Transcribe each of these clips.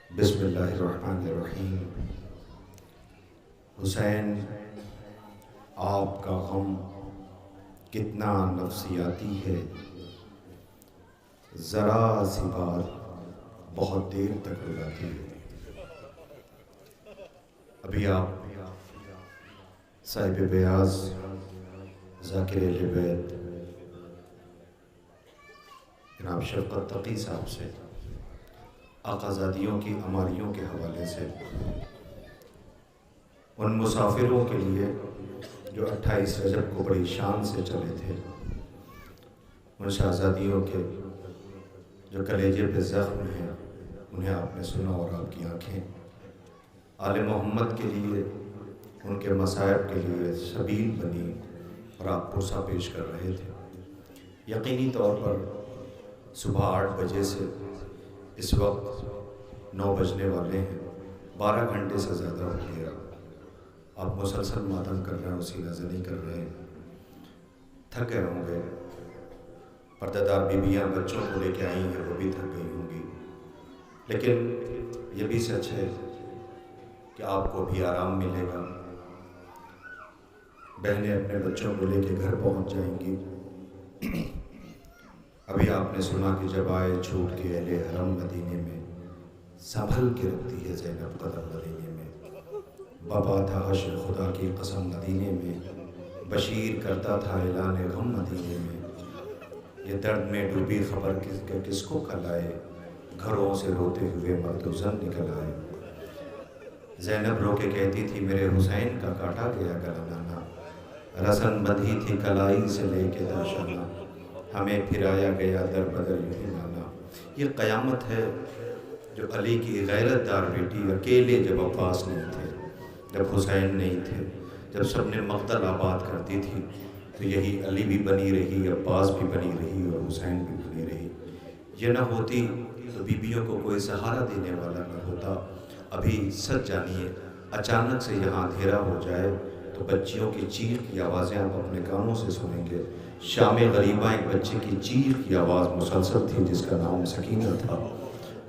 بسم اللہ الرحمن الرحیم۔ حسین، آپ کا غم کتنا نفسیاتی ہے، ذرا سی بات بہت دیر تک رلاتی ہے۔ ابھی آپ صاحب بیاض ذاکر اہل بیت جناب شفقت تقی صاحب سے آقازادیوں کی عماریوں کے حوالے سے ان مسافروں کے لیے جو 28 رجب کو بڑی شان سے چلے تھے، ان شہزادیوں کے جو کلیجے پہ زخم ہیں، انہیں آپ نے سنا اور آپ کی آنکھیں آل محمد کے لیے، ان کے مصائب کے لیے سبیل بنی اور آپ پرسہ پیش کر رہے تھے۔ یقینی طور پر صبح 8 بجے سے اس وقت 9 بجنے والے ہیں، 12 گھنٹے سے زیادہ ہو گیا۔ آپ مسلسل ماتم کر رہے ہیں، وسیلہ زنی کر رہے ہیں، تھک گئے ہوں گے۔ پردہ دار بیویاں بچوں کو لے کے آئی ہیں، وہ بھی تھک گئی ہوں گی، لیکن یہ بھی سچ ہے کہ آپ کو بھی آرام ملے گا۔ بہنیں اپنے بچوں کو لے کے گھر پہنچ جائیں گی۔ ابھی آپ نے سنا کہ جب آئے چھوٹ کے اہل حرم مدینے میں، سنبھل کے رکھتی ہے زینب قدم مدینے میں۔ بابا تھا حشر خدا کی قسم مدینے میں، بشیر کرتا تھا اعلان غم مدینے میں۔ یہ درد میں ڈوبی خبر کس کو کل آئے، گھروں سے روتے ہوئے مرد و زن نکل آئے۔ زینب رو کے کہتی تھی میرے حسین کا کاٹا گیا گلا نانا، رسن بندھی تھی کلائی سے لے کے درشانہ، ہمیں پھرایا گیا در بدر یوں نانا۔ یہ قیامت ہے جو علی کی غیرت دار بیٹی اکیلے جب عباس نہیں تھے، جب حسین نہیں تھے، جب سب نے مقتل آباد کر دی تھی، تو یہی علی بھی بنی رہی، عباس بھی بنی رہی اور حسین بھی بنی رہی۔ یہ نہ ہوتی تو بیویوں کو کوئی سہارا دینے والا نہ ہوتا۔ ابھی سچ جانیے، اچانک سے یہاں اندھیرا ہو جائے تو بچیوں کی چیخ کی آوازیں آپ اپنے کانوں سے سنیں گے۔ شام غریبہ ایک بچے کی چیخ کی آواز مسلسل تھی جس کا نام سکینہ تھا،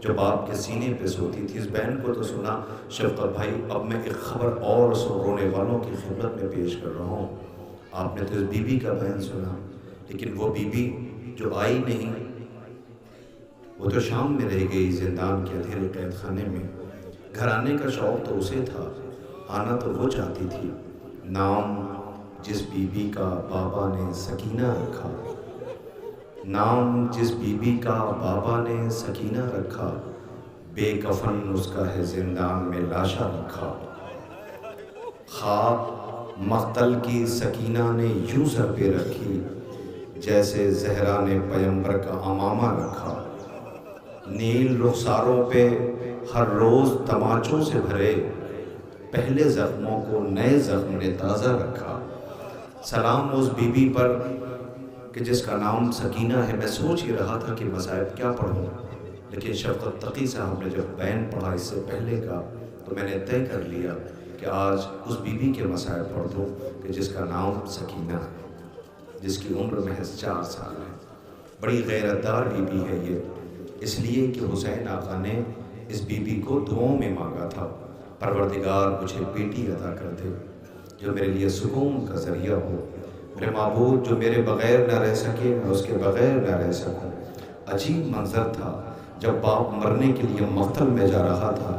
جو باپ کے سینے پہ سوتی تھی۔ اس بہن کو تو سنا شفقت بھائی، اب میں ایک خبر اور رونے والوں کی خدمت میں پیش کر رہا ہوں۔ آپ نے تو اس بی بی کا بیان سنا، لیکن وہ بی بی جو آئی نہیں، وہ تو شام میں رہ گئی زندان کے اندھیرے قید خانے میں۔ گھر آنے کا شوق تو اسے تھا، آنا تو وہ چاہتی تھی۔ نام جس بی بی کا بابا نے سکینہ رکھا، نام جس بی بی کا بابا نے سکینہ رکھا، بے کفن اس کا ہے زندان میں لاشا رکھا۔ خواب مقتل کی سکینہ نے یوں سر پہ رکھی، جیسے زہرا نے پیمبر کا عمامہ رکھا۔ نیل رخساروں پہ ہر روز تماچوں سے بھرے، پہلے زخموں کو نئے زخم نے تازہ رکھا۔ سلام اس بی بی پر کہ جس کا نام سکینہ ہے۔ میں سوچ ہی رہا تھا کہ مصائب کیا پڑھوں، لیکن شفقت تقی صاحب نے جب بیان پڑھا اس سے پہلے کا، تو میں نے طے کر لیا کہ آج اس بی بی کے مصائب پڑھ دوں کہ جس کا نام سکینہ ہے، جس کی عمر محض 4 سال ہے۔ بڑی غیرت دار بی بی ہے یہ، اس لیے کہ حسین آقا نے اس بی بی کو دعاؤں میں مانگا تھا، پروردگار مجھے بیٹی عطا کر دے جو میرے لیے سکون کا ذریعہ ہو، میرے معبود جو میرے بغیر نہ رہ سکے میں اس کے بغیر نہ رہ سکوں۔ عجیب منظر تھا جب باپ مرنے کے لیے مقتل میں جا رہا تھا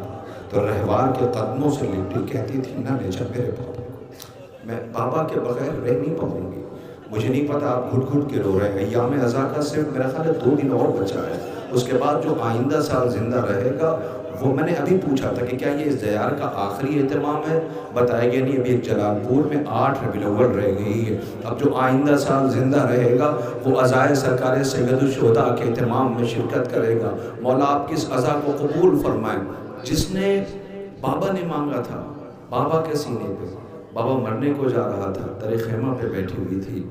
تو رہوار کے قدموں سے لپٹی کہتی تھی نہ لے جا میرے بابا کو، میں بابا کے بغیر رہ نہیں پاؤں گی۔ مجھے نہیں پتا آپ گھٹ گھٹ کے رو رہے ہیں، ایام عزا کا صرف میرا خیال ہے 2 دن اور بچا ہے، اس کے بعد جو آئندہ سال زندہ رہے گا وہ میں نے ابھی پوچھا تھا کہ کیا یہ اس دیار کا آخری اہتمام ہے، بتایا گیا نہیں، ابھی ایک جلال پور میں 8 ربیع الاول رہ گئی ہے۔ اب جو آئندہ سال زندہ رہے گا وہ عزائے سرکار سید الشہداء کے اہتمام میں شرکت کرے گا۔ مولا آپ کس عزا کو قبول فرمائیں جس نے بابا نے مانگا تھا، بابا کے سینے پہ، بابا مرنے کو جا رہا تھا، در خیمہ پہ بیٹھی ہوئی تھی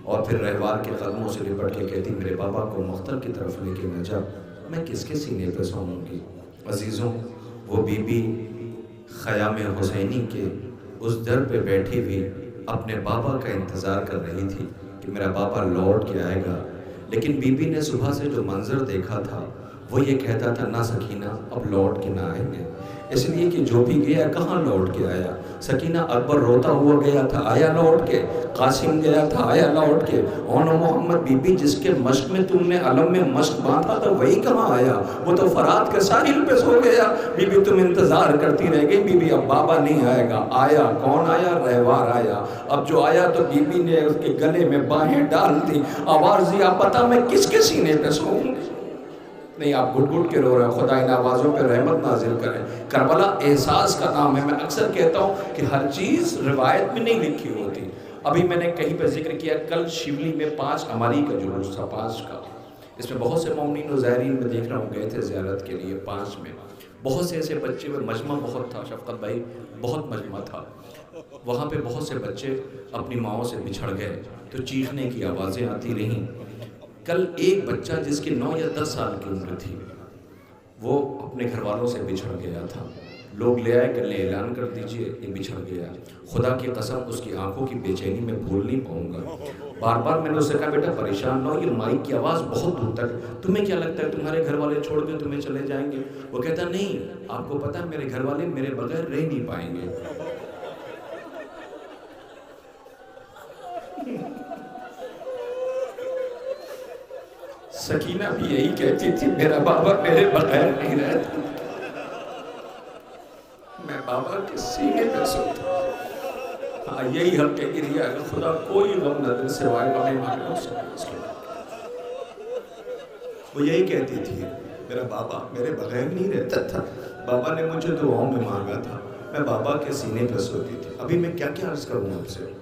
اور پھر رہوار کے قدموں سے لپٹ کے کہتی میرے بابا کو مقتل کی طرف لے کے نہ جا، میں کس کے سینے پہ سوؤں گی۔ عزیزوں، وہ بی بی خیام حسینی کے اس در پہ بیٹھی ہوئی اپنے بابا کا انتظار کر رہی تھی کہ میرا بابا لوٹ کے آئے گا، لیکن بی بی نے صبح سے جو منظر دیکھا تھا وہ یہ کہتا تھا نہ سکینہ اب لوٹ کے نہ آئیں گے، اس لیے کہ جو بھی گیا کہاں لوٹ کے آیا۔ سکینہ اکبر روتا ہوا گیا تھا، آیا لوٹ کے، قاسم گیا تھا، آیا لوٹ کے، اون محمد بی بی جس کے مشق میں تم نے علم میں مشق باندھا تھا وہی کہاں آیا، وہ تو فرات کے ساحل پہ سو گیا۔ بی بی تم انتظار کرتی رہ گئی، بی بی اب بابا نہیں آئے گا، آیا کون آیا؟ رہوار آیا۔ اب جو آیا تو بی بی نے اس کے گلے میں باہیں ڈال دی، آواز دیا پتہ میں کس کے سینے پہ سوؤں گی؟ نہیں آپ گھٹ گھٹ کے رو رہے ہیں، خدا ان آوازوں پہ رحمت نازل کرے۔ کربلا احساس کا نام ہے۔ میں اکثر کہتا ہوں کہ ہر چیز روایت میں نہیں لکھی ہوتی۔ ابھی میں نے کہیں پہ ذکر کیا، کل شیولی میں 5 ہماری کا جلوس تھا، 5 کا، اس میں بہت سے مومنین و زائرین میں دیکھ رہا ہوں گئے تھے زیارت کے لیے۔ 5 میں بہت سے ایسے بچے ہوئے، مجمع بہت تھا شفقت بھائی، بہت مجمع تھا، وہاں پہ بہت سے بچے اپنی ماؤں سے بچھڑ گئے تو چیخنے کی آوازیں آتی رہیں۔ کل ایک بچہ جس کی 9 یا 10 سال کی عمر تھی، وہ اپنے گھر والوں سے بچھڑ گیا تھا۔ لوگ لے آئے کہ لے اعلان کر دیجئے یہ بچھڑ گیا۔ خدا کی قسم اس کی آنکھوں کی بے چینی میں بھول نہیں پاؤں گا۔ بار بار میں نے اسے کہا بیٹا پریشان نہ ہو، یہ مائک کی آواز بہت دور تک، تمہیں کیا لگتا ہے تمہارے گھر والے چھوڑ کے تمہیں چلے جائیں گے؟ وہ کہتا نہیں، آپ کو پتہ ہے میرے گھر والے میرے بغیر رہ نہیں پائیں گے۔ سکینہ بھی یہی کہتی تھی میرا بابا میرے بغیر نہیں رہتا، میں بابا کے سینے پہ سوتا۔ ہاں یہی ہم کہہ کے لیا ہے، خدا کوئی غم نہ دے سوائے غم مانگوں سے۔ وہ یہی کہتی تھی میرا بابا میرے بغیر نہیں رہتا تھا، بابا نے مجھے دعاؤں میں مانگا تھا، میں بابا کے سینے پہ سوتی تھی۔ ابھی میں کیا کیا عرض کروں آپ سے،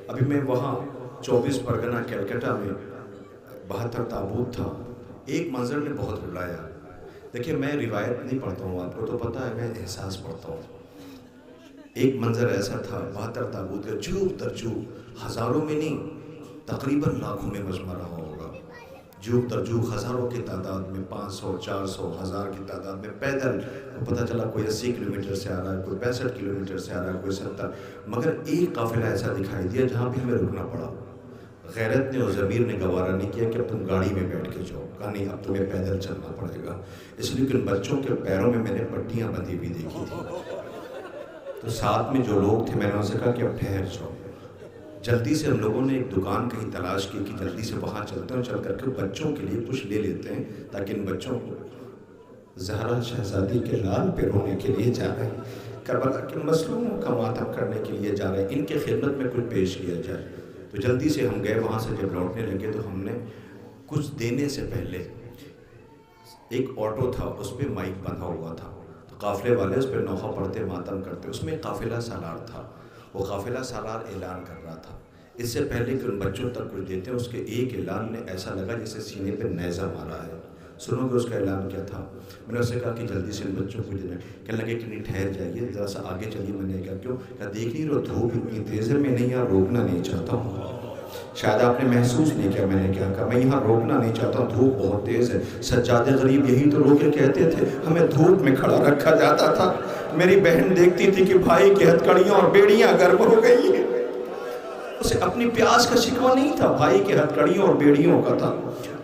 ابھی میں وہاں 24 پرگنہ کیلکٹا میں 72 تابوت تھا۔ ایک منظر نے بہت رلایا۔ دیکھیں میں روایت نہیں پڑھتا ہوں، آپ کو تو پتہ ہے، میں احساس پڑھتا ہوں۔ ایک منظر ایسا تھا، 72 تابوت کا جوب در جوب، ہزاروں میں نہیں تقریباً لاکھوں میں مجمع رہا ہوگا، جوب در جوب ہزاروں کی تعداد میں، 500 400 1000 کی تعداد میں پیدل۔ پتہ چلا کوئی 80 کلومیٹر سے آ رہا ہے، کوئی 65 کلومیٹر سے آ رہا ہے، کوئی 70، مگر ایک قافلہ ایسا دکھائی دیا جہاں بھی ہمیں رکنا پڑا۔ غیرت نے اور ضمیر نے گوارا نہیں کیا کہ اب تم گاڑی میں بیٹھ کے جاؤ، کہا نہیں اب تمہیں پیدل چلنا پڑے گا۔ اس لیے کہ ان بچوں کے پیروں میں میں نے پٹیاں بندھی ہوئی دیکھی تھی، تو ساتھ میں جو لوگ تھے میں نے ان سے کہا کہ اب ٹھہر جاؤ۔ جلدی سے ہم لوگوں نے ایک دکان کہیں تلاش کی کہ جلدی سے وہاں چلتے ہیں، چل کر کے بچوں کے لیے کچھ لے لیتے ہیں تاکہ ان بچوں کو زہرا شہزادی کے لال پہ رونے کے لیے جا رہے ہیں، کربلا کے مظلوموں کا ماتم کرنے کے لیے جا رہے ہیں، ان کے خدمت میں کچھ پیش کیا جائے۔ تو جلدی سے ہم گئے وہاں سے، جب لوٹنے لگے تو ہم نے کچھ دینے سے پہلے ایک آٹو تھا، اس پہ مائک بندھا ہوا تھا، تو قافلے والے اس پہ نوحہ پڑھتے ماتم کرتے، اس میں قافلہ سالار تھا، وہ قافلہ سالار اعلان کر رہا تھا۔ اس سے پہلے کہ ان بچوں تک کچھ دیتے ہیں، اس کے ایک اعلان نے ایسا لگا جیسے سینے پہ نیزہ مارا ہے۔ سنو گے اس کا اعلان کیا تھا؟ میں نے اسے کہا کہ جلدی سے ان بچوں کو دینا، کہنے لگے کہ نہیں ٹھہر جائیے ذرا سا آگے چلیے۔ میں نے کہا کیوں؟ کہا دیکھ نہیں رہو دھوپ اتنی تیز ہے، میں نہیں یہاں روکنا نہیں چاہتا ہوں، شاید آپ نے محسوس نہیں کیا میں نے کیا کہا، میں یہاں روکنا نہیں چاہتا ہوں، دھوپ بہت تیز ہے۔ سجاد غریب یہی تو روکے کہتے تھے، ہمیں دھوپ میں کھڑا رکھا جاتا تھا۔ میری بہن دیکھتی تھی کہ بھائی کی ہتھکڑیاں اور بیڑیاں گرم ہو گئی ہیں، اسے اپنی پیاس کا شکوہ نہیں تھا، بھائی کے ہتھکڑیوں اور بیڑیوں کا تھا۔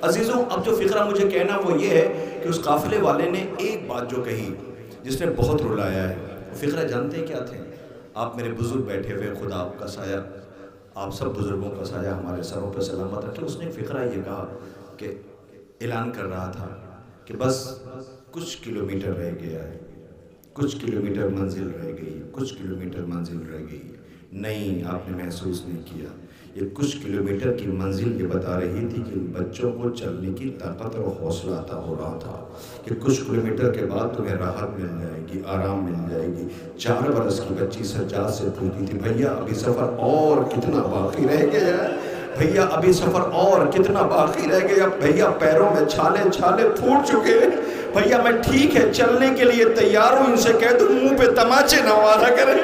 عزیزوں اب جو فقرہ مجھے کہنا وہ یہ ہے کہ اس قافلے والے نے ایک بات جو کہی جس نے بہت رلایا ہے، فقرہ جانتے کیا تھے؟ آپ میرے بزرگ بیٹھے ہوئے، خدا آپ کا سایہ، آپ سب بزرگوں کا سایہ ہمارے سروں پہ سلامت رکھے۔ اس نے فقرہ یہ کہا کہ اعلان کر رہا تھا کہ بس کچھ کلومیٹر رہ گیا ہے، کچھ کلومیٹر منزل رہ گئی، کچھ کلومیٹر منزل رہ گئی۔ نہیں آپ نے محسوس نہیں کیا، یہ کچھ کلومیٹر کی منزل یہ بتا رہی تھی کہ بچوں کو چلنے کی طاقت اور حوصلہ عطا ہو رہا تھا کہ کچھ کلومیٹر کے بعد تمہیں راحت مل جائے گی، آرام مل جائے گی۔ 4 برس کی بچی سجاد سے پوچھتی تھی بھیا ابھی سفر اور کتنا باقی رہ گیا ہے، بھیا ابھی سفر اور کتنا باقی رہ گیا، بھیا پیروں میں چھالے چھالے پھوٹ چکے، بھیا میں ٹھیک ہے چلنے کے لیے تیار ہوں، ان سے کہہ دوں منہ پہ تماچے نہ مارا کریں،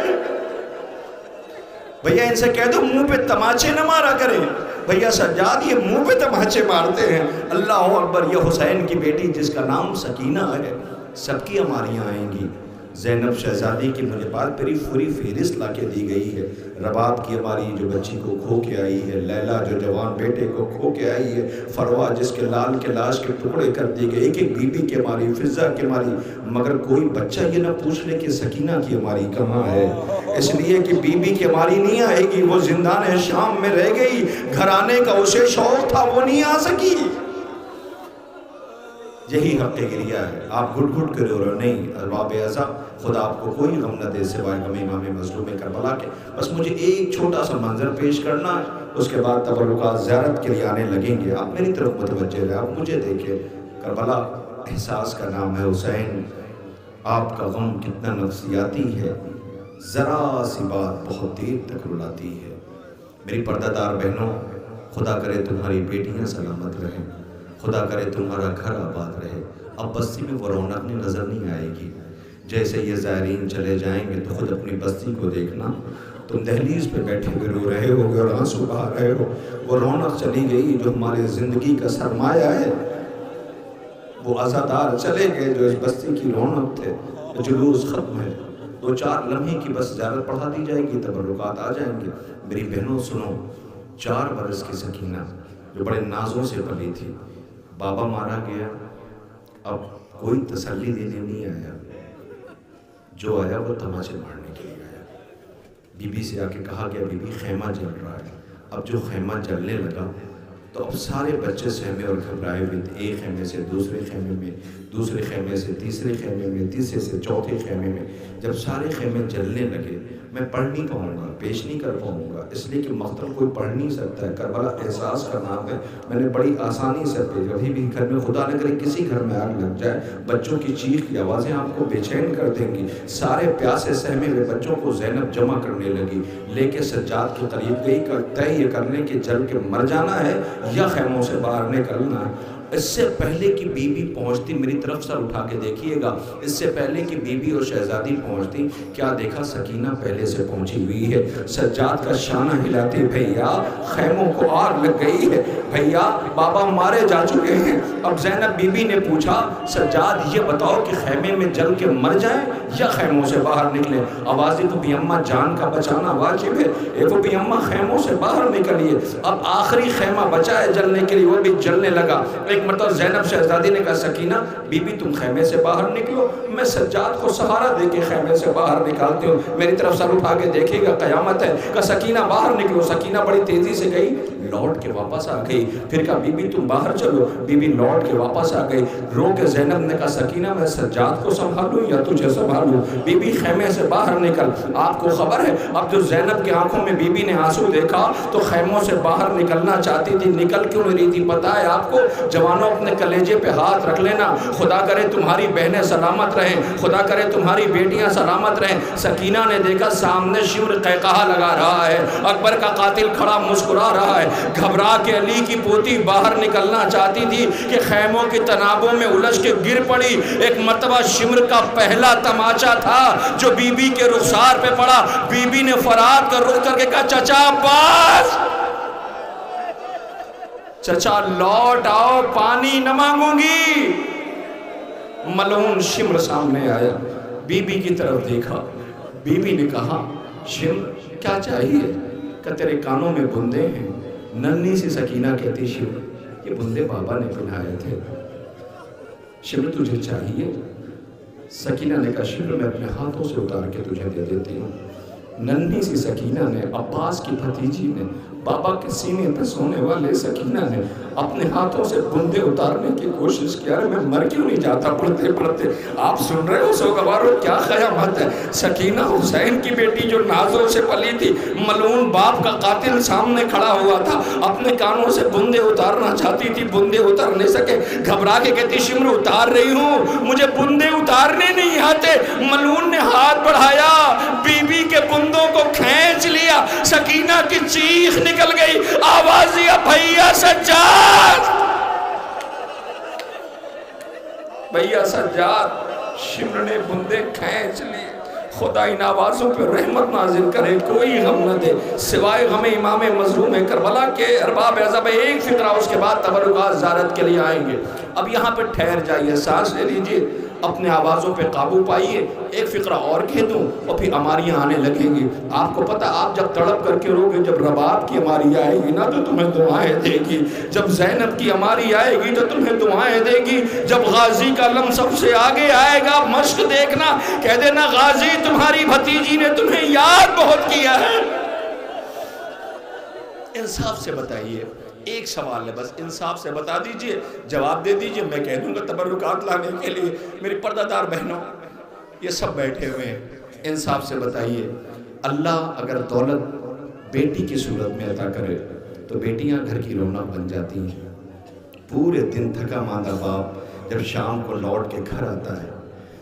بھیا ان سے کہہ دو منہ پہ تماچے نہ مارا کریں۔ بھیا سجاد یہ منہ پہ تماچے مارتے ہیں، اللہ اکبر۔ یہ حسین کی بیٹی جس کا نام سکینہ ہے، سب کی اماریاں آئیں گی، زینب شہزادی کی مجھے بات پوری فہرست لا کے دی گئی ہے۔ رباب کی ہماری جو بچی کو کھو کے آئی ہے، لیلا جو جوان بیٹے کو کھو کے آئی ہے، فروا جس کے لال کے لاش کے ٹکڑے کر دی گئے، ایک ایک بی بی کے ماری، فضا کے ماری، مگر کوئی بچہ یہ نہ پوچھ لے کہ سکینہ کی ہماری کہاں ہے۔ اس لیے کہ بی بی کی ہماری نہیں آئے گی، وہ زندان شام میں رہ گئی، گھر آنے کا اسے شوق تھا وہ نہیں آ سکی۔ یہی حق گریہ ہے۔ آپ گھٹ گھٹ کے رو رہے نہیں ارباب اعزا، خدا آپ کو کوئی غم نہ دے سوائے غم امام مظلوم کربلا کے۔ بس مجھے ایک چھوٹا سا منظر پیش کرنا ہے، اس کے بعد تبرکات زیارت کے لیے آنے لگیں گے۔ آپ میری طرف متوجہ رہے، آپ مجھے دیکھیں۔ کربلا احساس کا نام ہے حسین، آپ کا غم کتنا نفسیاتی ہے، ذرا سی بات بہت دیر تک رلاتی ہے۔ میری پردہ دار بہنوں، خدا کرے تمہاری بیٹیاں سلامت رہیں، خدا کرے تمہارا گھر آباد رہے۔ اب بستی میں وہ رونق نظر نہیں آئے گی۔ جیسے یہ زائرین چلے جائیں گے تو خود اپنی بستی کو دیکھنا، تم دہلیز پہ بیٹھے ہوئے رو رہے ہو گے اور آنسو بہا رہے ہو۔ وہ رونق چلی گئی جو ہمارے زندگی کا سرمایہ ہے، وہ عزادار چلے گئے جو اس بستی کی رونق تھے۔ جلوس ختم ہے، 2-4 لمحے کی بس زیارت پڑھا دی جائے گی، تبرکات آ جائیں گے۔ میری بہنوں سنو، 4 برس کی سکینہ جو بڑے نازوں سے پلی تھی، بابا مارا گیا، اب کوئی تسلی دینے نہیں آیا، جو آیا وہ تماشے مارنے کے لیے آیا۔ بی بی سے آ کے کہا گیا بی بی خیمہ جل رہا ہے۔ اب جو خیمہ جلنے لگا تو اب سارے بچے سہمے اور گھبرائے ہوئے، ایک خیمے سے دوسرے خیمے میں، دوسرے خیمے سے تیسرے خیمے میں، تیسرے سے چوتھے خیمے میں۔ جب سارے خیمے جلنے لگے، میں پڑھ نہیں پاؤں گا، پیش نہیں کر پاؤں گا، اس لیے کہ مقتل کوئی پڑھ نہیں سکتا ہے۔ کربلا احساس کا نام ہے، میں نے بڑی آسانی سے پیش، ابھی بھی گھر میں خدا نہ کرے کسی گھر میں آگ لگ جائے، بچوں کی چیخ کی آوازیں آپ کو بے چین کر دیں گی۔ سارے پیاسے سہمے ہوئے بچوں کو زینب جمع کرنے لگی، لے کے سجاد کے قریب گئی، طے یہ کرنے کہ جل کے مر جانا ہے یا خیموں سے باہر نکلنا ہے۔ اس سے پہلے کہ بی بی پہنچتی، میری طرف سر اٹھا کے دیکھیے گا، اس سے پہلے کہ بی بی اور شہزادی پہنچتی، کیا دیکھا؟ سکینہ پہلے سے پہنچی ہوئی ہے، سجاد کا شانہ ہلاتی، بھیا خیموں کو آگ لگ گئی ہے، بھیا بابا مارے جا چکے ہیں۔ اب زینب بی بی نے پوچھا سجاد یہ بتاؤ کہ خیمے میں جل کے مر جائیں یا خیموں سے باہر نکلیں؟ آوازی تو بھی اماں جان کا بچانا واجب ہے، اے وہ بھی اماں خیموں سے باہر نکلیے۔ اب آخری خیمہ بچا ہے جلنے کے لیے، وہ بھی جلنے لگا۔ ایک مرتبہ زینب شہزادی نے کہا سکینہ بی بی تم خیمے سے باہر نکلو، میں سجاد کو سہارا دے کے خیمے سے باہر نکالتی ہوں۔ میری طرف سر اٹھا کے دیکھے گا، قیامت ہے۔ کہا سکینہ باہر نکلو، سکینہ بڑی تیزی سے گئی، لوٹ کے واپس آ گئی۔ پھر کہا بی بی تم باہر چلو، بی بی لوٹ کے واپس آ گئی۔ رو کے زینب نے کہا سکینہ میں سجاد کو سنبھالوں یا تجھے سنبھالوں؟ بی بی خیمے سے باہر نکل۔ آپ کو خبر ہے اب جو زینب کی آنکھوں میں بی بی نے آنسو دیکھا تو خیموں سے باہر نکلنا چاہتی تھی، نکل کیوں نہیں رہی تھی پتہ ہے آپ کو؟ جوانوں اپنے کلیجے پہ ہاتھ رکھ لینا، خدا کرے تمہاری بہنیں سلامت رہیں، خدا کرے تمہاری بیٹیاں سلامت رہیں۔ سکینہ نے دیکھا سامنے شمر قہقہا لگا رہا ہے، اکبر کا قاتل کھڑا مسکرا رہا ہے۔ گھبرا کے علی کی پوتی باہر نکلنا چاہتی تھی کہ خیموں کی تنابوں میں الجھ کے گر پڑی۔ ایک مرتبہ شمر کا پہلا تماچا تھا جو بی بی کے رخسار پہ پڑا، بی بی نے فرات کر رخ کر کے کہا چچا بس، چچا لوٹ آؤ، پانی نہ مانگوں گی۔ ملعون شمر سامنے آیا، بی بی کی طرف دیکھا، بی بی نے کہا شمر کیا چاہیے؟ کہ تیرے کانوں میں بندے ہیں۔ ننھی سی سکینہ کہتی شمر یہ بندے بابا نے پہنائے تھے، شمر تجھے چاہیے؟ سکینہ نے کہا شمر میں اپنے ہاتھوں سے اتار کے تجھے دے دیتی ہوں۔ ننھی سی سکینہ نے، عباس کی بھتیجی نے، بابا کے سینے پہ سونے والے سکینہ نے اپنے ہاتھوں سے بندے اتارنے کی کوشش کیا۔ میں مر کیوں نہیں جاتا پڑھتے پڑھتے؟ آپ سن رہے ہو سوگوارو کیا قیامت ہے؟ سکینہ حسین کی بیٹی جو نازوں سے پلی تھی، ملعون باپ کا قاتل سامنے کھڑا ہوا تھا، اپنے کانوں سے بندے اتارنا چاہتی تھی، بندے اتار نہیں سکے، گھبرا کے کہتی شمر اتار رہی ہوں، مجھے بندے اتارنے نہیں آتے۔ ملعون نے ہاتھ بڑھایا، بی بی کے بندوں کو کھینچ لیا، سکینہ کی چیخ نکل گئی، آواز دیا بھیا سجاد، بھیا سجاد۔ شمر نے بندے کھینچ لیے۔ خدا ان آوازوں پہ رحمت نازل کرے، کوئی غم نہ دے سوائے غم امام مظلوم کربلا کے۔ ارباب اعظم ایک فقرہ، اس کے بعد تبرکات زیارت کے لیے آئیں گے۔ اب یہاں پہ ٹھہر جائیے، سانس لے لیجئے۔ اپنے آوازوں پہ قابو پائیے۔ ایک فقرہ اور کہہ دوں اور پھر اماریاں آنے لگیں گی۔ آپ کو پتہ، آپ جب تڑپ کر کے رو گے، جب رباب کی اماری آئے گی نا تو تمہیں دعائیں دے گی، جب زینب کی اماری آئے گی تو تمہیں دعائیں دے گی، جب غازی کا علم سب سے آگے آئے گا، مشق دیکھنا، کہہ دینا غازی تمہاری بھتیجی نے تمہیں یاد بہت کیا ہے۔ انصاف سے بتائیے، ایک سوال ہے بس، انصاف سے بتا دیجئے، جواب دے دیجئے، میں کہہ دوں گا تبرکات لانے کے لیے۔ میری پردہ دار بہنوں، یہ سب بیٹھے ہوئے ہیں، انصاف سے بتائیے، اللہ اگر دولت بیٹی کی صورت میں عطا کرے تو بیٹیاں گھر کی رونق بن جاتی ہیں۔ پورے دن تھکا ماندہ باپ جب شام کو لوٹ کے گھر آتا ہے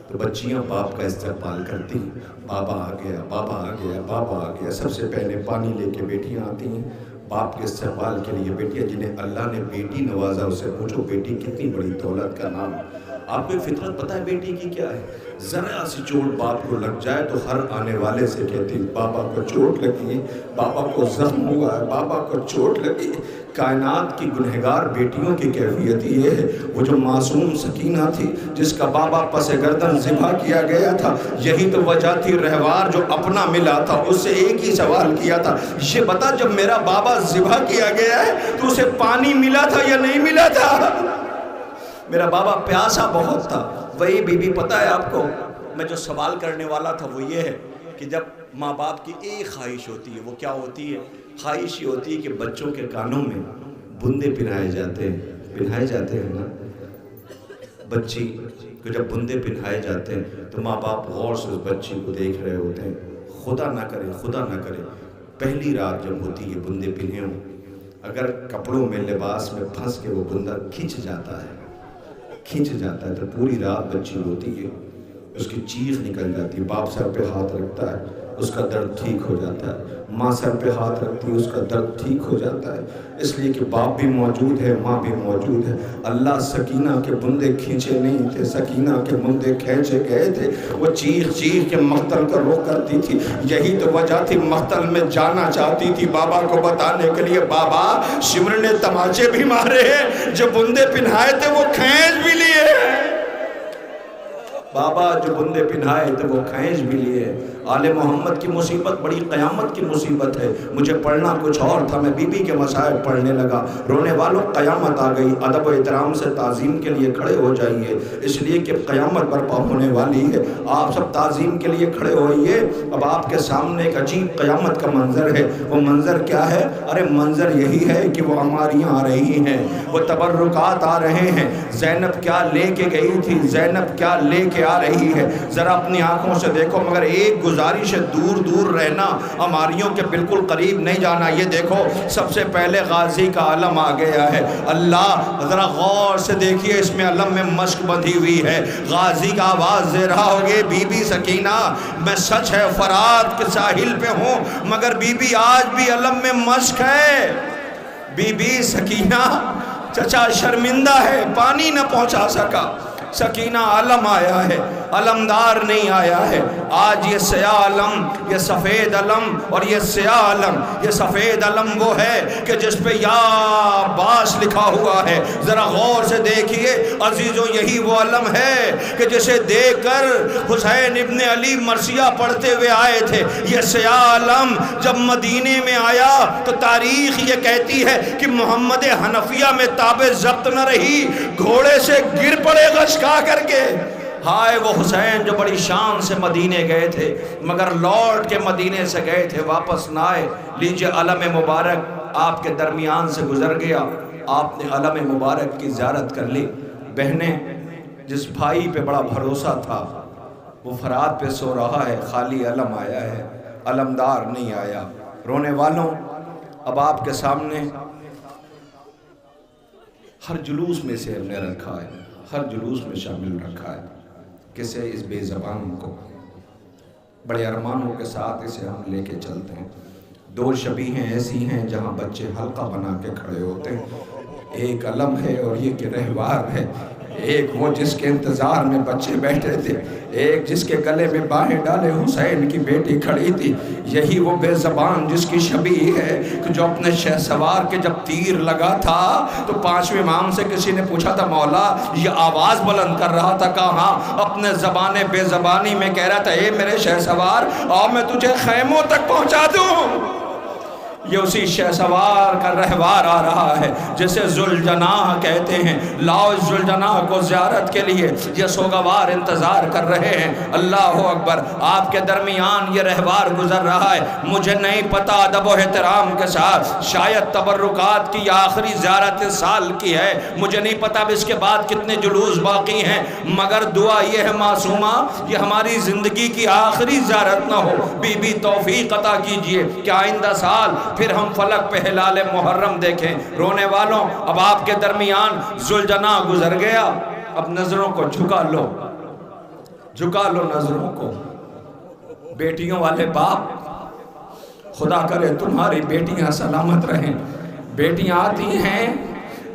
تو بچیاں باپ کا استقبال کرتی ہیں، بابا آ گیا، بابا آ گیا، بابا آ گیا۔ سب سے پہلے پانی لے کے بیٹیاں آتی ہیں باپ کے استقبال کے لیے۔ بیٹیاں جنہیں اللہ نے بیٹی نوازا، اسے پوچھو بیٹی کتنی بڑی دولت کا نام۔ آپ کو فطرت پتہ ہے بیٹی کی کیا ہے؟ ذرا سی چوٹ باپ کو لگ جائے تو ہر آنے والے سے کہتی بابا کو چوٹ لگی ہے، بابا کو زخم ہوا ہے، بابا کو چوٹ لگی ہے۔ کائنات کی گنہگار بیٹیوں کی کیفیت یہ ہے، وہ جو معصوم سکینہ تھی جس کا بابا پس گردن ذبح کیا گیا تھا، یہی تو وجہ تھی رہوار جو اپنا ملا تھا اس سے ایک ہی سوال کیا تھا، یہ بتا جب میرا بابا ذبح کیا گیا ہے تو اسے پانی ملا تھا یا نہیں ملا تھا؟ میرا بابا پیاسا بہت تھا۔ وہی بی بی پتہ ہے آپ کو، میں جو سوال کرنے والا تھا وہ یہ ہے کہ جب ماں باپ کی ایک خواہش ہوتی ہے، وہ کیا ہوتی ہے؟ خواہش یہ ہوتی ہے کہ بچوں کے کانوں میں بندے پہنائے جاتے ہیں نا۔ بچی کو جب بندے پہنائے جاتے ہیں تو ماں باپ غور سے اس بچی کو دیکھ رہے ہوتے ہیں۔ خدا نہ کرے پہلی رات جب ہوتی ہے بندے پہنے ہوں، اگر کپڑوں میں لباس میں پھنس کے وہ بندہ کھنچ جاتا ہے تو پوری رات بچی روتی ہے، اس کی چیخ نکل جاتی ہے۔ باپ سر پہ ہاتھ رکھتا ہے، اس کا درد ٹھیک ہو جاتا ہے۔ ماں سر پہ ہاتھ رکھتی ہے، اس کا درد ٹھیک ہو جاتا ہے، اس لیے کہ باپ بھی موجود ہے، ماں بھی موجود ہے۔ اللہ سکینہ کے بندے کھینچے نہیں تھے، سکینہ کے بندے کھینچے گئے تھے۔ وہ چیخ کے مقتل کا رخ کرتی تھی، یہی تو وجہ تھی مقتل میں جانا چاہتی تھی بابا کو بتانے کے لیے بابا شمر نے تماچے بھی مارے ہیں، جو بندے پہنائے تھے وہ کھینچ بھی لیے۔ بابا جو بندے پہنائے تھے وہ کھینچ بھی لیے۔ آل محمد کی مصیبت بڑی قیامت کی مصیبت ہے۔ مجھے پڑھنا کچھ اور تھا، میں بی بی کے مسائل پڑھنے لگا۔ رونے والوں قیامت آ گئی، ادب و احترام سے تعظیم کے لیے کھڑے ہو جائیے، اس لیے کہ قیامت برپا ہونے والی ہے۔ آپ سب تعظیم کے لیے کھڑے ہوئیے۔ اب آپ کے سامنے ایک عجیب قیامت کا منظر ہے۔ وہ منظر کیا ہے؟ ارے منظر یہی ہے کہ وہ اماریاں آ رہی ہیں، وہ تبرکات آ رہے ہیں۔ زینب کیا لے کے گئی تھی، زینب کیا لے کے آ رہی ہے، ذرا اپنی آنکھوں سے دیکھو۔ مگر ایک گزارش ہے، دور رہنا، ہماریوں کے بالکل قریب نہیں جانا۔ یہ دیکھو سب سے پہلے غازی کا علم آ گیا ہے۔ اللہ ذرا غور سے دیکھیے، اس میں علم میں مشق بندھی ہوئی ہے۔ غازی کا آواز دے رہا ہوگے بی بی سکینہ، میں سچ ہے فرات کے ساحل پہ ہوں مگر بی بی آج بھی علم میں مشق ہے۔ بی بی سکینہ چچا شرمندہ ہے، پانی نہ پہنچا سکا۔ سکینہ علم آیا ہے، علمدار نہیں آیا ہے۔ آج یہ سیاہ علم، یہ سفید علم اور یہ سیاہ علم، یہ سفید علم وہ ہے کہ جس پہ یا عباس لکھا ہوا ہے۔ ذرا غور سے دیکھیے عزیزو، یہی وہ علم ہے کہ جسے دیکھ کر حسین ابن علی مرثیہ پڑھتے ہوئے آئے تھے۔ یہ سیاہ علم جب مدینے میں آیا تو تاریخ یہ کہتی ہے کہ محمد حنفیہ میں تاب ضبط نہ رہی، گھوڑے سے گر پڑے گشکا کر کے۔ ہائے وہ حسین جو بڑی شان سے مدینے گئے تھے مگر لوٹ کے مدینے سے گئے تھے، واپس نہ آئے۔ لیجئے علم مبارک آپ کے درمیان سے گزر گیا، آپ نے علم مبارک کی زیارت کر لی۔ بہنیں، جس بھائی پہ بڑا بھروسہ تھا وہ فرات پہ سو رہا ہے، خالی علم آیا ہے، علمدار نہیں آیا۔ رونے والوں، اب آپ کے سامنے ہر جلوس میں سے ہم نے رکھا ہے، ہر جلوس میں شامل رکھا ہے، کسے اس بے زبان کو بڑے ارمانوں کے ساتھ اسے ہم لے کے چلتے ہیں۔ دو شبیہیں ایسی ہیں جہاں بچے حلقہ بنا کے کھڑے ہوتے ہیں، ایک علم ہے اور یہ کہ رہوار ہے۔ ایک وہ جس کے انتظار میں بچے بیٹھے تھے، ایک جس کے گلے میں باہیں ڈالے حسین کی بیٹی کھڑی تھی، یہی وہ بے زبان جس کی شبیہ ہے کہ جو اپنے شہسوار کے جب تیر لگا تھا تو 5ویں امام سے کسی نے پوچھا تھا مولا یہ آواز بلند کر رہا تھا، کہا اپنے زبان بے زبانی میں کہہ رہا تھا اے میرے شہسوار آؤ میں تجھے خیموں تک پہنچا دوں۔ یہ اسی شہسوار کا رہوار آ رہا ہے جسے ذوالجناح کہتے ہیں، لاؤ اس ذوالجناح کو زیارت کے لیے یہ سوگوار انتظار کر رہے ہیں۔ اللہ اکبر، آپ کے درمیان یہ رہوار گزر رہا ہے، مجھے نہیں پتا ادب و احترام کے ساتھ شاید تبرکات کی یا آخری زیارت سال کی ہے، مجھے نہیں پتا اب اس کے بعد کتنے جلوس باقی ہیں، مگر دعا یہ ہے معصومہ یہ ہماری زندگی کی آخری زیارت نہ ہو، بی بی توفیق عطا کیجئے کہ آئندہ سال پھر ہم فلک پہ ہلال محرم دیکھیں۔ رونے والوں اب آپ کے درمیان ذوالجناح گزر گیا، اب نظروں کو جھکا لو نظروں کو۔ بیٹیوں والے باپ خدا کرے تمہاری بیٹیاں سلامت رہیں۔ بیٹیاں آتی ہیں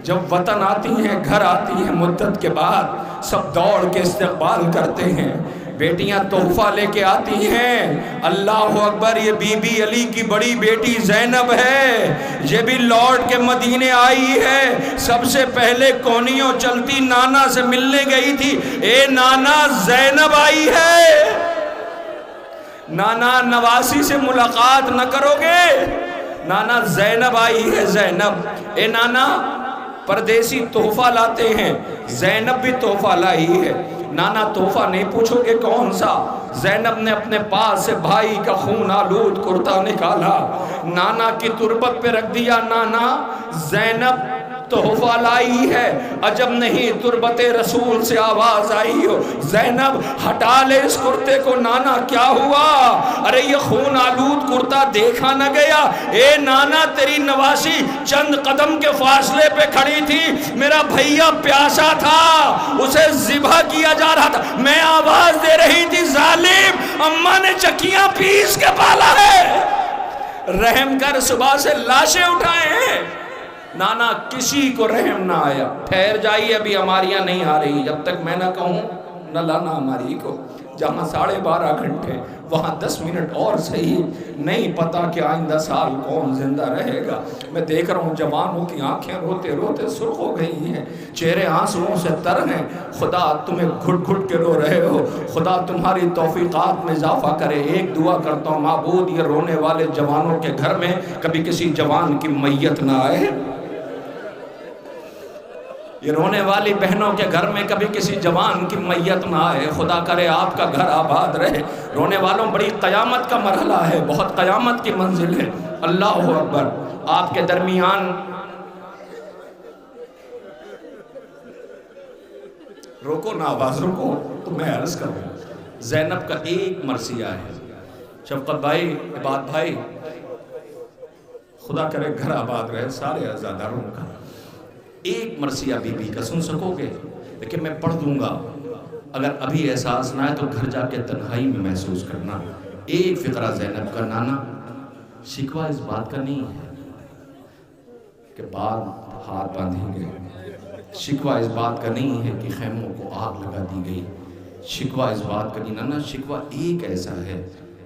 جب وطن آتی ہیں، گھر آتی ہیں، مدت کے بعد سب دوڑ کے استقبال کرتے ہیں، بیٹیاں تحفہ لے کے آتی ہیں۔ اللہ اکبر، یہ بی بی علی کی بڑی بیٹی زینب ہے، یہ بھی لوٹ کے مدینے آئی ہے، سب سے پہلے کونیوں چلتی نانا سے ملنے گئی تھی، اے نانا زینب آئی ہے۔ نانا نواسی سے ملاقات نہ کرو گے، نانا زینب آئی ہے، زینب۔ اے نانا پردیسی تحفہ لاتے ہیں، زینب بھی تحفہ لائی ہے۔ نانا تحفہ نہیں پوچھو گے کون سا، زینب نے اپنے پاس سے بھائی کا خون آلود کرتا نکالا، نانا کی تربت پہ رکھ دیا۔ نانا زینب تحفہ لائی ہے، عجب نہیں تربت رسول سے آواز آئی ہو، زینب ہٹا لے اس کرتے کو۔ نانا کیا ہوا؟ ارے یہ خون آلود کرتا دیکھا نہ گیا؟ اے نانا تیری نواسی چند قدم کے فاصلے پہ کھڑی تھی، میرا بھائیا پیاسا تھا، اسے ذبح کیا جا رہا تھا، میں آواز دے رہی تھی ظالم اماں نے چکیاں پیس کے پالا ہے، رحم کر، صبح سے لاشیں اٹھائے ہیں۔ نانا کسی کو رحم نہ آیا، ٹھہر جائیے ابھی ہماریاں نہیں آ رہی، جب تک میں نہ کہوں نہ لانا ہماری کو، جہاں 12.5 گھنٹے وہاں 10 منٹ اور صحیح، نہیں پتا کہ آئندہ سال کون زندہ رہے گا۔ میں دیکھ رہا ہوں جوانوں کی آنکھیں روتے روتے سرخ ہو گئی ہیں، چہرے آنسوؤں سے تر ہیں، خدا تمہیں گھٹ گھٹ کے رو رہے ہو، خدا تمہاری توفیقات میں اضافہ کرے۔ ایک دعا کرتا ہوں معبود یہ رونے والے جوانوں کے گھر میں کبھی کسی جوان کی میت نہ آئے، یہ رونے والی بہنوں کے گھر میں کبھی کسی جوان کی میت نہ آئے، خدا کرے آپ کا گھر آباد رہے۔ رونے والوں بڑی قیامت کا مرحلہ ہے، بہت قیامت کی منزل ہے۔ اللہ اکبر، آپ کے درمیان روکو نا آواز رکو تو میں عرض کروں، زینب کا ایک مرثیہ ہے۔ شفقت بھائی، عباد بھائی، خدا کرے گھر آباد رہے سارے عزاداروں کا، ایک مرثیہ بی بی کا سن سکو گے؟ لیکن میں پڑھ دوں گا، اگر ابھی احساس نہ ہے تو گھر جا کے تنہائی میں محسوس کرنا۔ ایک فقرہ زینب کا۔ نانا شکوہ اس بات کا نہیں ہے کہ بعد ہاتھ باندھیں گے، شکوہ اس بات کا نہیں ہے کہ خیموں کو آگ لگا دی گئی، شکوہ اس بات کا نہیں۔ نانا شکوہ ایک ایسا ہے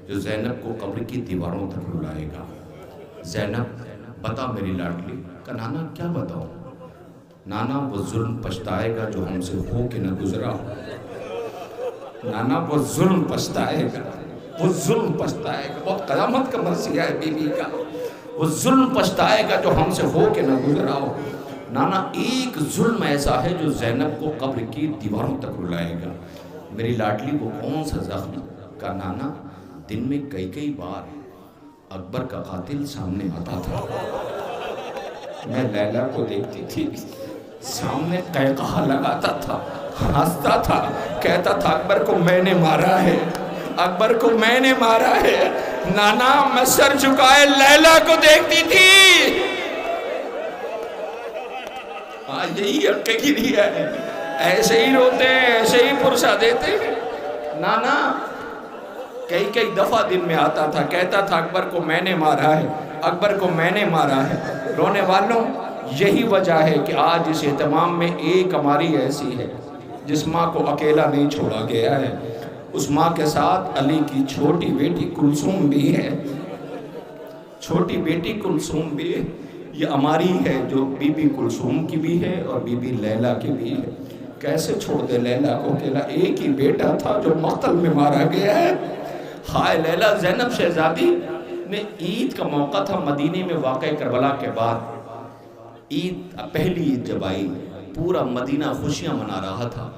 جو زینب کو قبر کی دیواروں تک رلائے گا۔ زینب بتا میری لاڈلی کا۔ نانا کیا بتاؤ؟ نانا وہ ظلم پچھتائے گا جو ہم سے ہو کے نہ گزرا، نانا وہ ظلم پچھتائے گا، وہ ظلم پچھتائے گا۔ بہت قیامت کا مرثیہ ہے بی بی کا، وہ ظلم پچھتائے گا جو ہم سے ہو کے نہ گزرا ہو۔ نانا ایک ظلم ایسا ہے جو زینب کو قبر کی دیواروں تک رلائے گا، میری لاڈلی وہ کون سا زخم کا؟ نانا دن میں کئی بار اکبر کا قاتل سامنے آتا تھا، میں لیلا کو دیکھتی تھی، سامنے قہقہا لگاتا تھا، ہنستا تھا، کہتا تھا اکبر کو میں نے مارا ہے، اکبر کو میں نے مارا ہے۔ نانا میں سر جھکائے لیلا کو دیکھتی تھی۔ یہی حقے گیری ہے، ایسے ہی روتے ہیں، ایسے ہی پرسہ دیتے ہیں۔ نانا کئی دفعہ دن میں آتا تھا، کہتا تھا اکبر کو میں نے مارا ہے، اکبر کو میں نے مارا ہے۔ رونے والوں یہی وجہ ہے کہ آج اس اہتمام میں ایک ہماری ایسی ہے جس ماں کو اکیلا نہیں چھوڑا گیا ہے، اس ماں کے ساتھ علی کی چھوٹی بیٹی کلثوم بھی ہے، چھوٹی بیٹی کلثوم بھی ہے۔ یہ ہماری ہے جو بی بی کلثوم کی بھی ہے اور بی بی لیلہ کی بھی ہے۔ کیسے چھوڑ دے لیلہ کو اکیلا؟ ایک ہی بیٹا تھا جو مقتل میں مارا گیا ہے۔ ہائے لیلہ! زینب شہزادی نے عید کا موقع تھا مدینے میں، واقع کربلا کے بعد عید، پہلی عید جب آئی، پورا مدینہ خوشیاں منا رہا تھا۔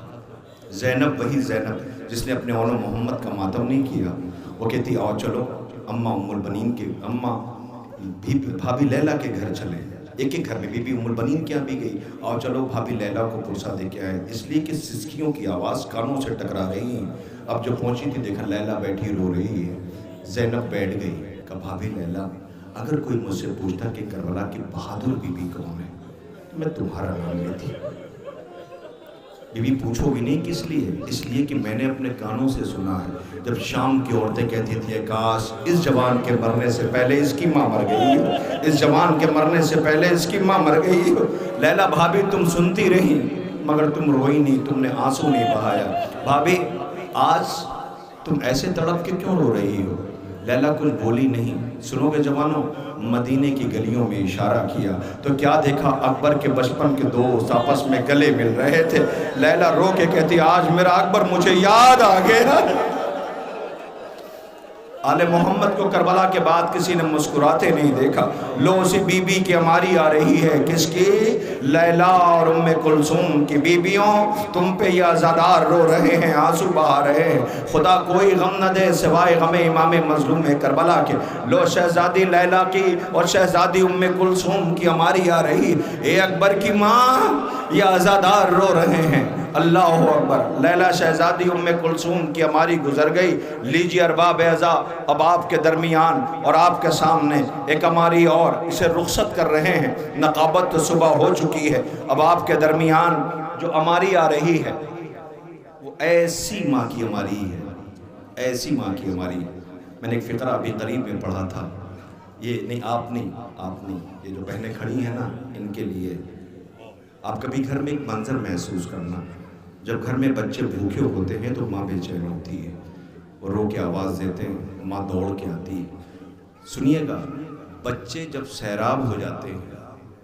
زینب وہی زینب جس نے اپنے اولو محمد کا ماتم نہیں کیا، وہ کہتی آؤ چلو اماں ام البنین کے، اماں بھابی لیلہ کے گھر چلیں۔ ایک ایک گھر میں بی بی ام البنین کے یہاں بھی گئی، آؤ چلو بھابی لیلہ کو پرسا دے کے آئے، اس لیے کہ سسکیوں کی آواز کانوں سے ٹکرا رہی ہیں۔ اب جو پہنچی تھی دیکھا لیلہ بیٹھی رو رہی ہے، زینب بیٹھ گئی، کہا بھابی لیلہ اگر کوئی مجھ سے پوچھتا کہ کربلا کی بہادر بی بی کون ہے، میں تمہارا نام لیتی۔ بی بی پوچھو گی نہیں کس لیے؟ اس لیے کہ میں نے اپنے کانوں سے سنا ہے جب شام کی عورتیں کہتی تھی کاش اس جوان کے مرنے سے پہلے اس کی ماں مر گئی ہو، اس جوان کے مرنے سے پہلے اس کی ماں مر گئی ہو۔ لیلہ بھابی تم سنتی رہی مگر تم روئی نہیں، تم نے آنسو نہیں بہایا۔ بھابی آج تم ایسے تڑپ کے کیوں رو رہی ہو؟ لیلہ کچھ بولی نہیں۔ سنو گے جوانوں، مدینے کی گلیوں میں اشارہ کیا تو کیا دیکھا؟ اکبر کے بچپن کے دوست آپس میں گلے مل رہے تھے۔ لیلہ رو کے کہتی آج میرا اکبر مجھے یاد آ گیا۔ آل محمد کو کربلا کے بعد کسی نے مسکراتے نہیں دیکھا۔ لو اسی بی بی کی ہماری آ رہی ہے، کس کی؟ لیلہ اور ام کلثوم کی بیویوں، تم پہ یہ عزادار رو رہے ہیں، آنسو بہا رہے ہیں، خدا کوئی غم نہ دے سوائے غم امام مظلوم کربلا کے۔ لو شہزادی لیلہ کی اور شہزادی ام کلثوم کی ہماری آ رہی، اے اکبر کی ماں یہ عزادار رو رہے ہیں۔ اللہ اکبر! لیلہ شہزادی ام کلثوم کی ہماری گزر گئی۔ لیجیے ارباب اعزا، اب آپ کے درمیان اور آپ کے سامنے ایک ہماری اور اسے رخصت کر رہے ہیں۔ نقابت تو صبح ہو چکی ہے، اب آپ کے درمیان جو ہماری آ رہی ہے وہ ایسی ماں کی ہماری ہے، ایسی ماں کی ہماری ہے۔ میں نے ایک فقرہ ابھی قریب میں پڑھا تھا، یہ نہیں آپ نہیں، یہ جو بہنیں کھڑی ہیں نا ان کے لیے، آپ کبھی گھر میں ایک منظر محسوس کرنا، جب گھر میں بچے بھوکے ہوتے ہیں تو ماں بے چین ہوتی ہے، وہ رو کے آواز دیتے ہیں، ماں دوڑ کے آتی ہے۔ سنیے گا، بچے جب سیراب ہو جاتے ہیں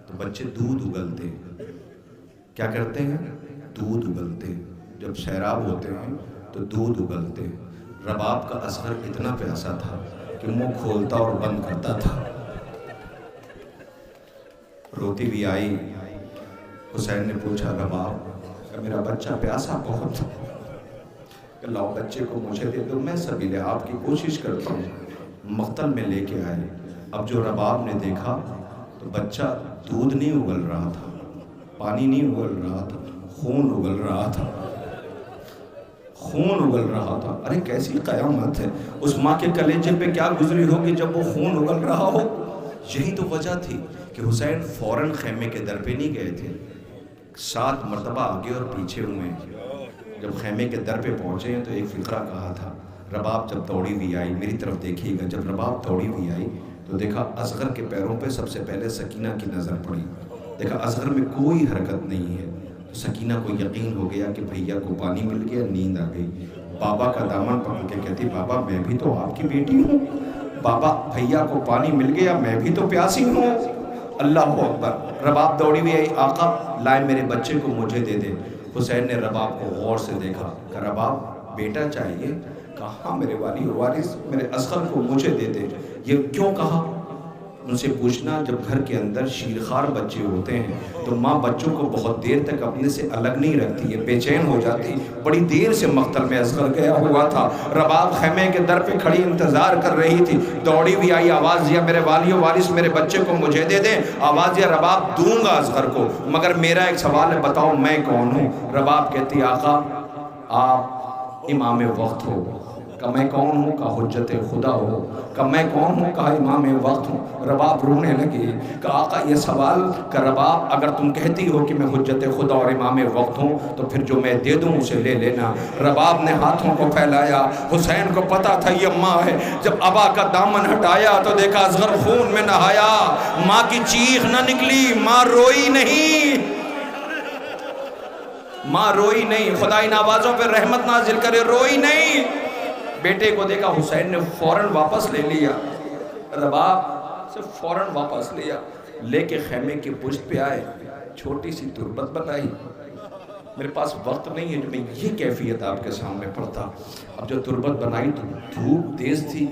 تو بچے دودھ اگلتے ہیں۔ کیا کرتے ہیں؟ دودھ اگلتے ہیں۔ جب سیراب ہوتے ہیں تو دودھ اگلتے ہیں۔ رباب کا اصغر اتنا پیاسا تھا کہ منہ کھولتا اور بند کرتا تھا۔ روتی بھی آئی، حسین نے پوچھا رباب کہ میرا بچہ پیاسا بہت، کہ لاؤ بچے کو مجھے دے دو، میں سبیلے آپ کی کوشش کرتا ہوں۔ مقتل میں لے کے آئے۔ اب جو رباب نے دیکھا تو بچہ دودھ نہیں اگل رہا تھا، پانی نہیں اگل رہا تھا، خون اگل رہا تھا، خون اگل رہا تھا۔ ارے کیسی قیامت ہے! اس ماں کے کلیجے پہ کیا گزری ہوگی جب وہ خون اگل رہا ہو؟ یہی تو وجہ تھی کہ حسین فوراً خیمے کے در پہ نہیں گئے تھے، 7 مرتبہ آگے اور پیچھے ہوئے۔ جب خیمے کے در پہ پہنچے ہیں تو ایک فقرہ کہا تھا، رباب جب دوڑی ہوئی آئی، میری طرف دیکھیے گا، جب رباب دوڑی ہوئی آئی تو دیکھا اصغر کے پیروں پہ سب سے پہلے سکینہ کی نظر پڑی۔ دیکھا اصغر میں کوئی حرکت نہیں ہے، تو سکینہ کو یقین ہو گیا کہ بھیا کو پانی مل گیا، نیند آ گئی۔ بابا کا دامن پکڑ کے کہتی بابا میں بھی تو آپ کی بیٹی ہوں، بابا بھیا کو پانی مل گیا، میں بھی تو پیاسی ہوں۔ اللہ اکبر! رباب دوڑی ہوئی آئی، آقا لائے میرے بچے کو مجھے دے دے۔ حسین نے رباب کو غور سے دیکھا کہ رباب بیٹا چاہیے؟ کہا میرے والی وارث میرے اصغر کو مجھے دے دے۔ یہ کیوں کہا؟ ان سے پوچھنا، جب گھر کے اندر شیرخوار بچے ہوتے ہیں تو ماں بچوں کو بہت دیر تک اپنے سے الگ نہیں رکھتی ہے، بے چین ہو جاتی۔ بڑی دیر سے مقتل میں اصغر گیا ہوا تھا، رباب خیمے کے در پہ کھڑی انتظار کر رہی تھی، دوڑی ہوئی آئی، آواز دیا میرے والی وارث میرے بچے کو مجھے دے دیں۔ آواز دیا رباب دوں گا اصغر کو، مگر میرا ایک سوال ہے، بتاؤ میں کون ہوں؟ رباب کہتی آقا آپ امام وقت ہو۔ کہ میں کون ہوں؟ کہ حجت خدا ہو۔ کہ میں کون ہوں؟ کہ امام وقت ہوں۔ رباب رونے لگی کہ آقا یہ سوال، کہ رباب اگر تم کہتی ہو کہ میں حجت خدا اور امام وقت ہوں تو پھر جو میں دے دوں اسے لے لینا۔ رباب نے ہاتھوں کو پھیلایا، حسین کو پتا تھا یہ ماں ہے۔ جب ابا کا دامن ہٹایا تو دیکھا اصغر خون میں نہایا، ماں کی چیخ نہ نکلی، ماں روئی نہیں۔ ماں روئی نہیں، خدا ان آوازوں پہ رحمت نازل کرے، روئی نہیں۔ بیٹے کو دیکھا، حسین نے فوراً واپس لے لیا، رباب سے فوراً واپس لیا، لے کے خیمے کی پشت پہ آئے، چھوٹی سی تربت بنائی۔ میرے پاس وقت نہیں ہے جو میں یہ کیفیت آپ کے سامنے پڑھتا۔ اب جو تربت بنائی تو دھوپ تیز تھی،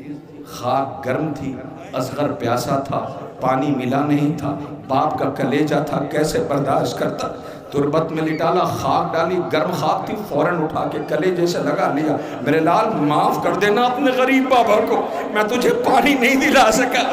خاک گرم تھی، اصغر پیاسا تھا، پانی ملا نہیں تھا، باپ کا کلیجہ تھا، کیسے برداشت کرتا؟ تربت میں لٹالا، خاک ڈالی، گرم خاک تھی، فوراً اٹھا کے کلیجے سے لگا لیا، میرے لال معاف کر دینا اپنے غریب بابا کو، میں تجھے پانی نہیں دلا سکا۔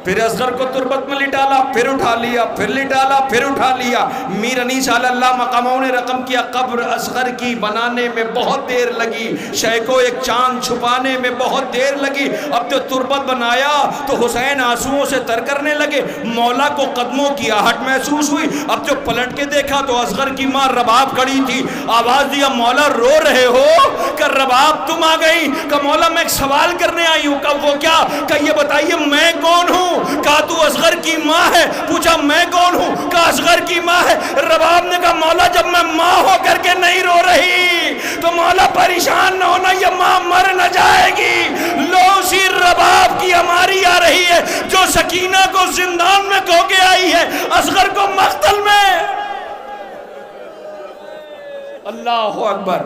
پھر اصغر کو تربت میں لٹالا، پھر اٹھا لیا، پھر لٹالا، پھر اٹھا لیا۔ میر انیس علی اللہ مقاموں نے رقم کیا، قبر اصغر کی بنانے میں بہت دیر لگی، شے کو ایک چاند چھپانے میں بہت دیر لگی۔ اب تو تربت بنایا تو حسین آنسوؤں سے تر کرنے لگے، مولا کو قدموں کی آہٹ محسوس ہوئی۔ اب جو پلٹ کے دیکھا تو اصغر کی ماں رباب کھڑی تھی، آواز دیا، مولا رو رہے ہو؟ کہ رباب تم آ گئی؟ کہ مولا میں ایک سوال کرنے آئی ہوں۔ کہ وہ کیا؟ کہ یہ بتائیے میں کون ہوں؟ کہا تو اصغر کی ماں ہے؟ پوچھا میں کون ہوں؟ کہا اصغر کی ماں ہے۔ رباب نے کہا مولا جب میں ماں ہو کر کے نہیں رو رہی تو مولا پریشان نہ ہونا، یہ ماں مر نہ جائے گی۔ لو سی رباب کی ہماری آ رہی ہے جو سکینہ کو زندان میں کھو کے آئی ہے، اصغر کو مقتل میں۔ اللہ اکبر،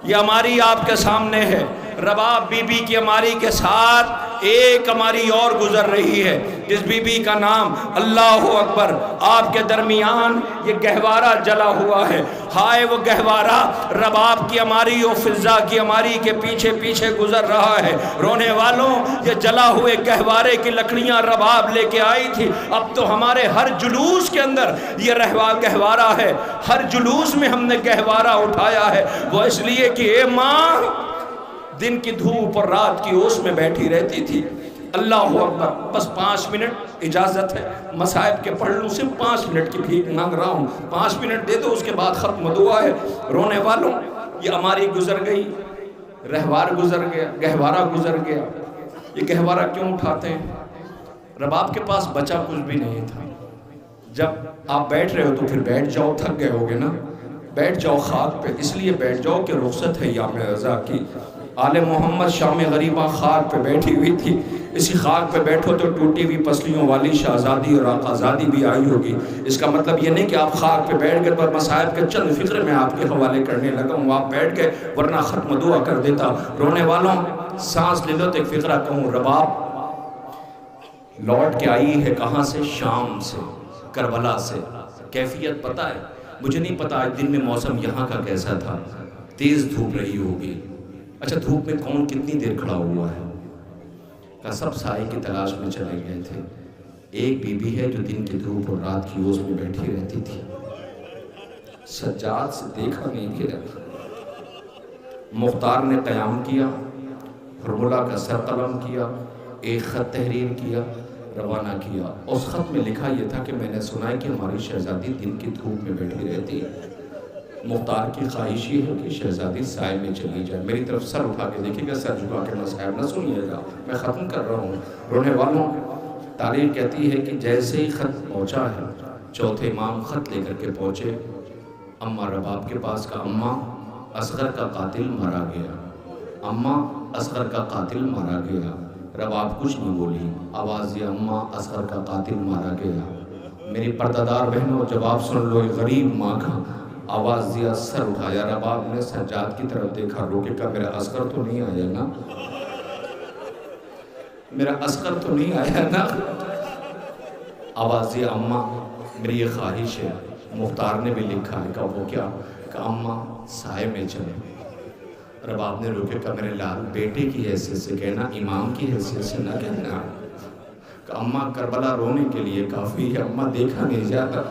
یہ ہماری آپ کے سامنے ہے۔ رباب بی بی کی ہماری کے ساتھ ایک ہماری اور گزر رہی ہے، جس بی بی کا نام اللہ اکبر، آپ کے درمیان یہ گہوارہ جلا ہوا ہے۔ ہائے وہ گہوارہ رباب کی ہماری و فضا کی ہماری کے پیچھے پیچھے گزر رہا ہے۔ رونے والوں، یہ جلا ہوئے گہوارے کی لکڑیاں رباب لے کے آئی تھی، اب تو ہمارے ہر جلوس کے اندر یہ گہوارہ ہے، ہر جلوس میں ہم نے گہوارہ اٹھایا ہے۔ وہ اس لیے کہ اے ماں دن کی دھوپ اور رات کی اوس میں بیٹھی رہتی تھی۔ اللہ اکبر، بس 5 منٹ اجازت ہے، مصائب کے پڑھ لوں، صرف 5 منٹ کی بھیک مانگ رہا ہوں، 5 منٹ دے دو، اس کے بعد ختم دعا ہے۔ رونے والوں، یہ ہماری گزر گئی، رہوار گزر گیا، گہوارہ گزر گیا۔ یہ گہوارہ کیوں اٹھاتے ہیں؟ رباب کے پاس بچا کچھ بھی نہیں تھا۔ جب آپ بیٹھ رہے ہو تو پھر بیٹھ جاؤ، تھک گئے ہوگے نا، بیٹھ جاؤ خاک پہ، اس لیے بیٹھ جاؤ کہ رخصت ہے یام رضا کی۔ آل محمد شام غریبہ خاک پہ بیٹھی ہوئی تھی، اسی خاک پہ بیٹھو تو ٹوٹی ہوئی پسلیوں والی شہزادی اور آقا زادی بھی آئی ہوگی۔ اس کا مطلب یہ نہیں کہ آپ خاک پہ بیٹھ گئے پر مصائب کے چند فکر میں آپ کے حوالے کرنے لگا ہوں، آپ بیٹھ گئے ورنہ ختم دعا کر دیتا۔ رونے والوں، سانس لے لو تو ایک فقرہ کہوں، رباب لوٹ کے آئی ہے کہاں سے؟ شام سے، کربلا سے۔ کیفیت پتہ ہے؟ مجھے نہیں پتا آج دن میں موسم یہاں کا کیسا تھا، تیز دھوپ رہی ہوگی۔ اچھا دھوپ میں کون کتنی دیر کھڑا ہوا ہے؟ کہ سب سائے کی تلاش میں چلے گئے تھے۔ ایک بی بی ہے جو دن کی دھوپ اور رات کی اوس میں بیٹھی رہتی تھی، سجاد سے دیکھا نہیں گیا۔ مختار نے قیام کیا، فرمولا کا سر قلم کیا، ایک خط تحریر کیا، روانہ کیا۔ اس خط میں لکھا یہ تھا کہ میں نے سنا ہے کہ ہماری شہزادی دن کی دھوپ میں بیٹھی رہتی ہے، مختار کی خواہش یہ ہے کہ شہزادی سائے میں چلی جائے۔ میری طرف سر اٹھا کے دیکھیے گا، سر جھکا کے مصائب نہ سنیے گا، میں ختم کر رہا ہوں۔ رونے والوں، تاریخ کہتی ہے کہ جیسے ہی خط پہنچا ہے، چوتھے امام خط لے کر کے پہنچے اماں رباب کے پاس کا، اماں اصغر کا قاتل مارا گیا، اماں اصغر کا قاتل مارا گیا۔ رباب کچھ نہیں بولی، آواز دیا، اماں اصغر کا قاتل مارا گیا۔ میری پردہ بہنوں جواب سن لو، غریب ماں کا آواز دیا، سر اٹھایا۔ رباب نے سجاد کی طرف دیکھا، روکے کا میرا اصغر تو نہیں آیا نا، میرا اصغر تو نہیں آیا نا۔ آواز دیا، اماں میری یہ خواہش ہے۔ مختار نے بھی لکھا ہے کہ وہ کیا؟ کہ اماں سائے میں چلے۔ رباب نے روکے کہ میرے لال بیٹے کی حیثیت سے کہنا، امام کی حیثیت سے نہ کہنا، کہ اماں کربلا رونے کے لیے کافی ہے، اماں دیکھا نہیں جاتا۔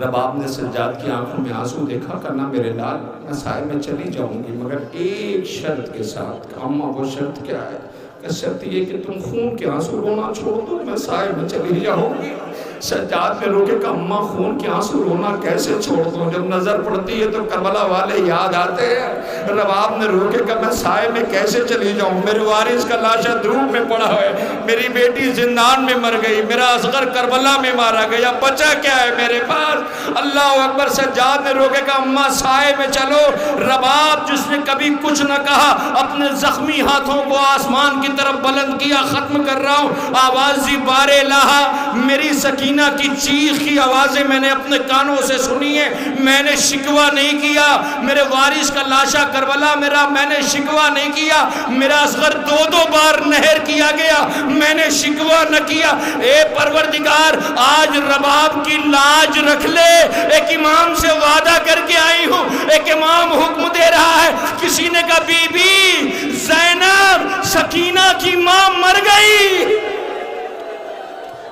رباب نے سجاد کی آنکھوں میں آنسو دیکھا، کہنا میرے لال میں سائے میں چلی جاؤں گی مگر ایک شرط کے ساتھ۔ کہ اماں وہ شرط کیا ہے؟ کہ شرط یہ کہ تم خون کے آنسو رونا چھوڑ دو، میں سائے میں چلی جاؤں گی۔ سجاد نے رو کے کہا اماں خون کے آنسو رونا کیسے چھوڑ دوں، جب نظر پڑتی ہے تو کربلا والے یاد آتے ہیں۔ رباب نے رو کے کہا میں سائے میں کیسے چلی جاؤں، میرے وارث کا لاشا دھوپ میں پڑا ہے، میری بیٹی زندان میں مر گئی، میرا اصغر کربلا میں مارا گیا، بچا کیا ہے میرے پاس۔ اللہ اکبر۔ سجاد نے رو کے کہا اماں سائے میں چلو۔ رباب جس نے کبھی کچھ نہ کہا اپنے زخمی ہاتھوں کو آسمان کی طرف بلند کیا، ختم کر رہا ہوں، آوازی بار الہا، میری سکینہ کی چیخ کی آوازیں میں نے اپنے کانوں سے سنی ہے، میں نے شکوہ نہیں کیا، میرے وارث کا لاشا کربلا میرا، میں نے شکوہ نہیں کیا، میرا اصغر 2 بار نہر کیا گیا، میں نے شکوہ نہ کیا۔ اے پروردگار آج رباب کی لاج رکھ لے، ایک امام سے وعدہ کر کے آئی ہوں، ایک امام حکم دے رہا ہے۔ کسی نے کہا بی بی زینب سکینہ کی ماں مر گئی،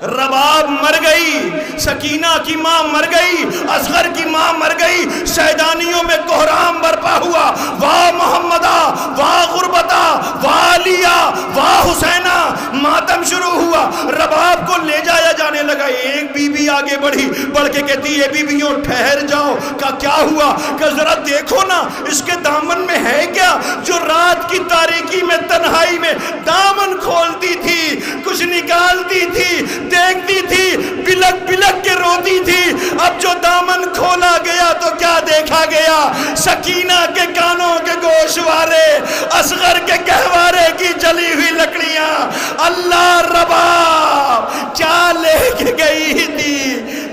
رباب مر گئی، سکینہ کی ماں مر گئی، اصغر کی ماں مر گئی، شہدانیوں میں کوہرام برپا ہوا، واہ محمدہ، واہ غربتہ، واہ علیہ، واہ حسینہ، ماتم شروع ہوا۔ رباب کو لے جایا جانے لگا، ایک بی بی آگے بڑھی، بڑھ کے کہتی ہے بی بیوں ٹھہر جاؤ۔ کیا ہوا؟ کہ ذرا دیکھو نا اس کے دامن میں ہے کیا، جو رات کی تاریکی میں تنہائی میں دامن کھولتی تھی، کچھ نکالتی تھی، دیکھتی تھی، بلک بلک کے روتی تھی، اب جو دامن کھولا گیا تو کیا دیکھا گیا؟ سکینہ کے کانوں کے گوشوارے، اصغر کے گہوارے کی جلی ہوئی لکڑیاں۔ اللہ رباب کیا لے کے گئی تھی،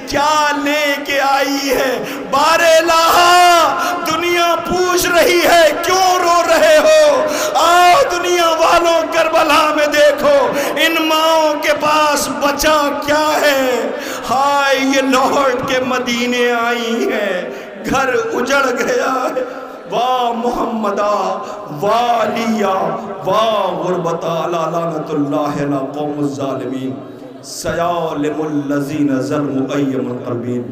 کیا لے کے آئی ہے؟ بار الہا دنیا پوچھ رہی ہے کیوں رو رہے ہو؟ آؤ دنیا والوں کربلا میں دیکھو ان ماؤں کے پاس بچا کیا ہے۔ ہائے یہ لوٹ کے مدینے آئی ہے، گھر اجڑ گیا ہے۔ واہ محمدہ، واہ علیہ، واہ غربتہ، لعنت اللہ علی قوم الظالمین، سیالم الذین ظلموا ایم القلبین،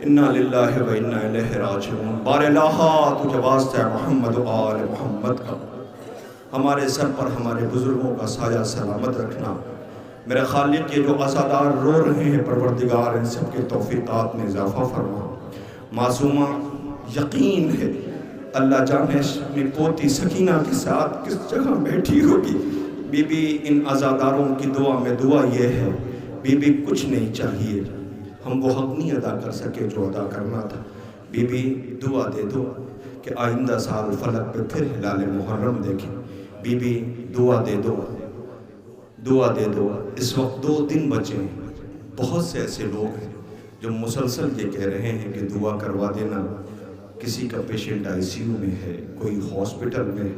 انا للہ و انا الیہ راجعون۔ بار الہا تجھے واسطہ ہے محمد و آل محمد کا، ہمارے سر پر ہمارے بزرگوں کا سایہ سلامت رکھنا۔ میرے خالق یہ جو عزادار رو رہے ہیں پروردگار ان سب کے توفیقات میں اضافہ فرما۔ معصومہ یقین ہے اللہ جانے اپنی پوتی سکینہ کے ساتھ کس جگہ بیٹھی ہوگی۔ بی بی ان عزاداروں کی دعا میں دعا یہ ہے، بی بی کچھ نہیں چاہیے، ہم وہ حق نہیں ادا کر سکے جو ادا کرنا تھا، بی بی دعا دے دو کہ آئندہ سال فلک پہ پھر ہلال محرم دیکھیں۔ بی بی دعا دے دو، دعا دے دو۔ اس وقت 2 دن بچے ہیں، بہت سے ایسے لوگ ہیں جو مسلسل یہ کہہ رہے ہیں کہ دعا کروا دینا، کسی کا پیشنٹ آئی سی یو میں ہے، کوئی ہاسپٹل میں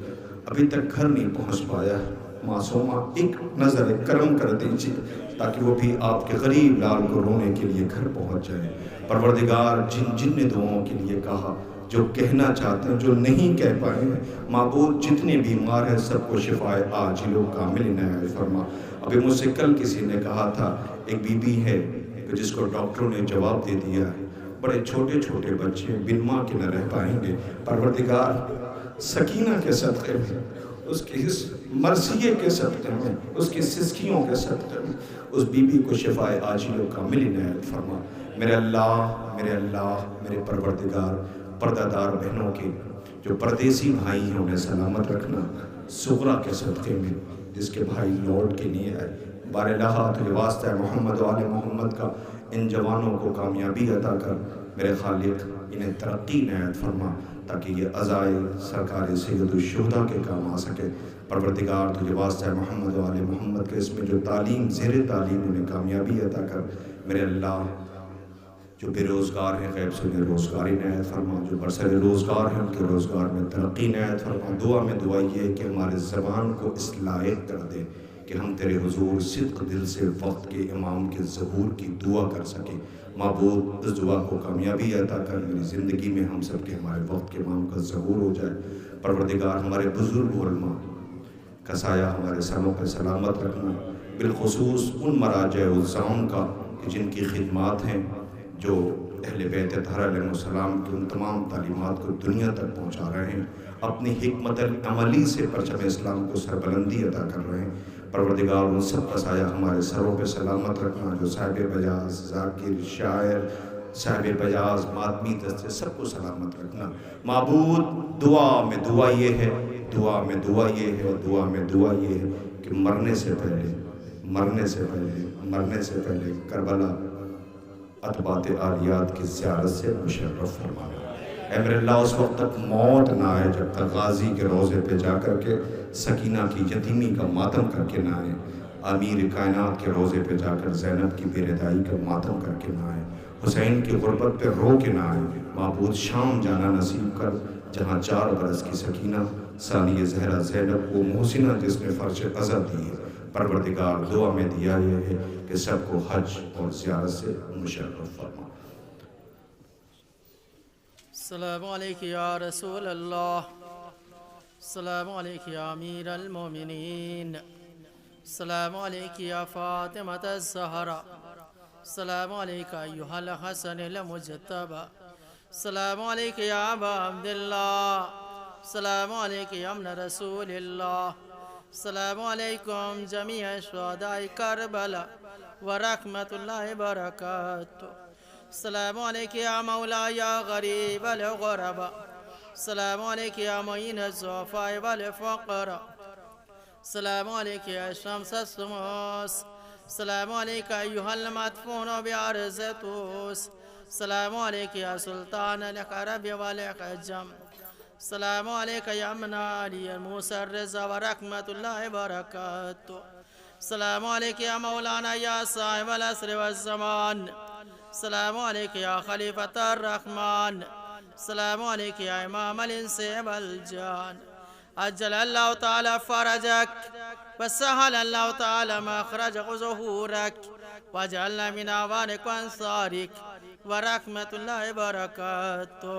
ابھی تک گھر نہیں پہنچ پایا۔ معصومہ ایک نظر کرم کر دیجیے تاکہ وہ بھی آپ کے غریب لال کو رونے کے لیے گھر پہنچ جائیں۔ پروردگار جن نے دعاؤں کے لیے کہا، جو کہنا چاہتے ہیں، جو نہیں کہہ پائے ہیں، معبود جتنے بیمار ہیں سب کو شفائے عاجل و کامل عنایت فرما۔ ابھی مجھ سے کل کسی نے کہا تھا ایک بی بی ہے جس کو ڈاکٹروں نے جواب دے دیا ہے، بڑے چھوٹے چھوٹے بچے بن ماں کے نہ رہ پائیں گے۔ پروردگار سکینہ کے صدقے میں، اس کی اس مرثیے کے صدقے میں، اس کی سسکیوں کے صدقے میں اس بی بی کو شفائے عاجل و کامل عنایت فرما۔ میرے اللہ، میرے اللہ، میرے پروردگار، پردہ دار بہنوں کے جو پردیسی بھائی ہیں انہیں سلامت رکھنا، صغرا کے صدقے میں جس کے بھائی لوٹ کے نہیں آئے۔ بار الہا تجھے واسطہ ہے محمد و آل محمد کا، ان جوانوں کو کامیابی عطا کر میرے خالق، انہیں ترقی عنایت فرما تاکہ یہ عزائے سرکار سید الشہداء کے کام آ سکے۔ پروردگار تجھے واسطہ ہے محمد و آل محمد کے، اس میں جو تعلیم زیر تعلیم انہیں کامیابی عطا کر میرے اللہ۔ جو بے روزگار ہیں غیب سے انہیں روزگاری عنایت فرما، جو برسر روزگار ہیں ان کے روزگار میں ترقی عنایت فرما۔ دعا میں دعا یہ ہے کہ ہمارے زبان کو اس لائق کر دے کہ ہم تیرے حضور صدق دل سے وقت کے امام کے ظہور کی دعا کر سکیں۔ معبود اس دعا کو کامیابی عطا کر، میری زندگی میں ہم سب کے ہمارے وقت کے امام کا ظہور ہو جائے۔ پروردگار ہمارے بزرگ علماء کا سایہ ہمارے سروں پہ سلامت رکھنا، بالخصوص ان مراجع الزام کا کہ جن کی خدمات ہیں جو اہل بیت طاہرہ علیہ السلام کی ان تمام تعلیمات کو دنیا تک پہنچا رہے ہیں، اپنی حکمت عملی سے پرچم اسلام کو سربلندی عطا کر رہے ہیں۔ پروردگار ان سب کا سایہ ہمارے سروں پہ سلامت رکھنا، جو صاحب بجاز، ذاکر، شاعر، صاحب بجاز، ماتمی دستے، سب کو سلامت رکھنا۔ معبود دعا میں دعا یہ ہے، دعا میں دعا یہ ہے، دعا میں دعا یہ ہے کہ مرنے سے پہلے کربلا اتباط عالیات کی زیارت سے مشرف فرمانا۔ اے میرے اللہ اس وقت تک موت نہ آئے جب تک غازی کے روضے پہ جا کر کے سکینہ کی یتیمی کا ماتم کر کے نہ آئے، امیر کائنات کے روضے پہ جا کر زینب کی بے ردائی کا ماتم کر کے نہ آئے، حسین کی غربت پہ رو کے نہ آئے۔ معبود شام جانا نصیب کر، جہاں 4 برس کی سکینہ ثانیہ زہرہ زینب کو محسنہ جس نے فرش عزا دی ہے۔ پروردگار دعا میں دیا یہ ہے کہ سب کو حج اور زیارت سے مشرف فرما۔ السلام علیکم یا رسول اللہ، السلام علیکم یا امیر المومنین، السلام علیکم یا فاطمۃ الزہرا، السلام علیکم ایھا الحسن المجتبی، السلام علیکم یا ابا عبداللہ، السلام علیکم یا ابن رسول اللہ، السلام علیکم جمیع شہداء کربلا ورحمۃ اللہ وبرکاتہ، السلام علیکم یا مولا یا غریب الغرباء، السلام علیکم یا معین الضعفاء والفقراء، السلام علیکم یا شمس الشموس، السلام علیکم ایھا المدفون بعرض طوس، السلام علیکم یا سلطان العرب والعجم، السلام علیکم یا من علی موسیٰ الرضا ورحمۃ اللہ وبرکاتہ، السلام علیکم یا مولانا یا صاحب العصر والزمان، السلام علیکم یا خلیفۃ الرحمن، السلام علیکم یا امام الانس والجان، عجل اللہ تعالی فرجک وسہل اللہ تعالی مخرج ظہورک وجعلنا من اعوانک وانصارک ورحمۃ اللہ وبرکاتہ۔